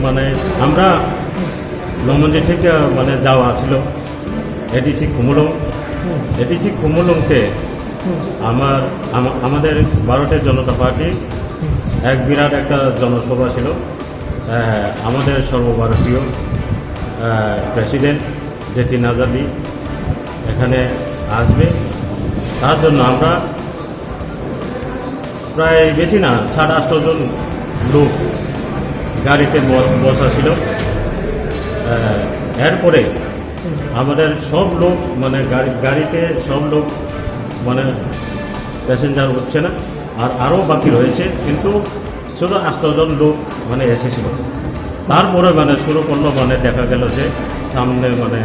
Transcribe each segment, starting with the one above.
মানে আমরা নমঞ্জি থেকে মানে যাওয়া ছিল এডিসি খুমুলংতে আমাদের ভারতের জনতা পার্টি এক বিরাট একটা জনসভা ছিল। আমাদের সর্বভারতীয় প্রেসিডেন্ট জেপি নাড্ডা এখানে আসবে, তার জন্য আমরা প্রায় বেশি না 7-8 জন লোক গাড়িতে বসা ছিল। এরপরে আমাদের সব লোক মানে গাড়িতে সব লোক মানে প্যাসেঞ্জার হচ্ছে না, আর আরও বাকি রয়েছে, কিন্তু শুধু 8 জন লোক মানে এসেছিল। তারপরে মানে শুরু করলো, মানে দেখা গেল যে সামনে মানে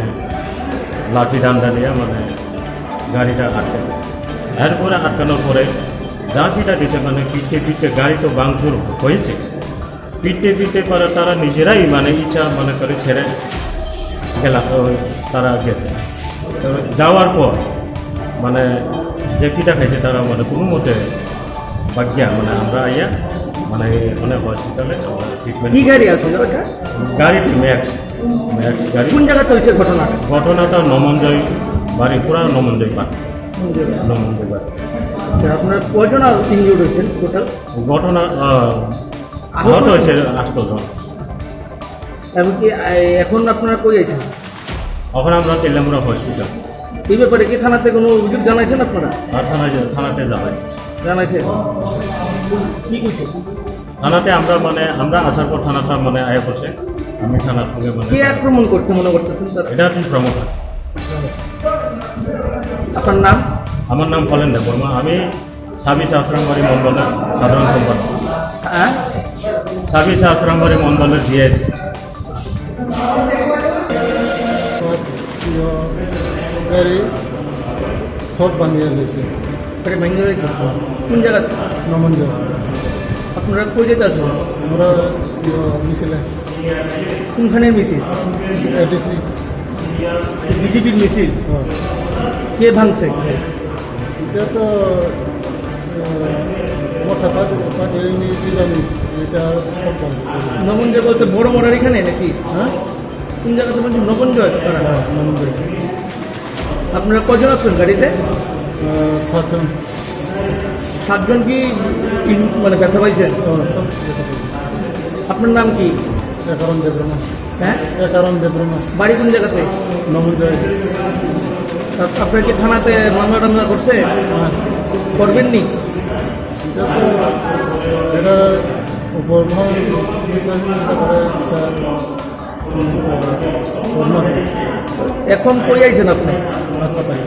লাঠি ডান্ডা নিয়ে মানে গাড়িটা আটকেছে। এরপরে আটকানোর পরে যা পিটা দিয়েছে মানে পিঠে গাড়ি তো ভাঙচুর হয়েছে, পিটে পরে তারা নিজেরাই মানে ইচ্ছা মনে করে ছেড়ে তারা গেছে। যাওয়ার পর মানে যে পিঠা খাইছে তারা মানে কোনো মতে বাকিয়া মানে আমরা আইয়া মানে অনেক হসপিটালে আমরা ট্রিটমেন্ট। কি গাড়ি আছে গাড়িটি ম্যাক্স গাড়ি। কোন জায়গাতে হয়েছে ঘটনাটা নমঞ্জয় বাড়ি, পুরা নমঞ্জয় বাড়ি। আপনার কজন ইনজুর্ড হয়েছেন টোটাল? ঘটনা আহত হয়েছে 8 জন। এমনকি এখন আপনারা কই আছেন? এখন আমরা তেলেমুড়া হসপিটাল। এই ব্যাপারে কি থানাতে কোনো অভিযোগ জানাইছেন আপনারা? আর থানাতে জানাইছেন কি কইছে থানাতে? আমরা আসার পর থানাটা মানে আয়া করছে। আমি থানার সঙ্গে মানে কে আক্রমণ করছে মনে করতেছেন? এটা কি প্রমোটার। আপনার নাম? আমার নাম কলেন দেববর্মা, আমি সাবিসা আশ্রামবাড়ি মন্ডলের সাধারণ সম্পাদক। হ্যাঁ, সাবিসা আশ্রামবাড়ি মন্ডলের জিএস। গাড়ি সব ভাঙিয়ে গেছে। ভেঙে হয়েছে কোন জায়গাতে? নমঞ্জয়। আপনারা কই যেতে আছেন? আমরা মিছিলে কোনখানের মিছিল? এডিসি বিজেপির মিছিল। কে ভাঙছে? এটা তো পাঠিয়ে জানি এটা সব নবঞ্জয় বলতে বড় মোড়ার এখানে নাকি? হ্যাঁ, কোন জায়গাতে বলছি? নবঞ্জয়। হ্যাঁ নমঞ্জয়। আপনারা কজন আছেন গাড়িতে? 7 জন। 7 জন কি মানে ব্যথা পাইছেন? সব আপনার নাম কি? কারণ দেবরমা। হ্যাঁ, কারণ দেবরমা। বাড়ি কোন জায়গাতে? নমঞ্জয়। আপনার কি থানাতে মামলা টামলা করছে? করবেন নি? এটা তো এটা উপর এখন কই আইছেন আপনি? হাসপাতালে।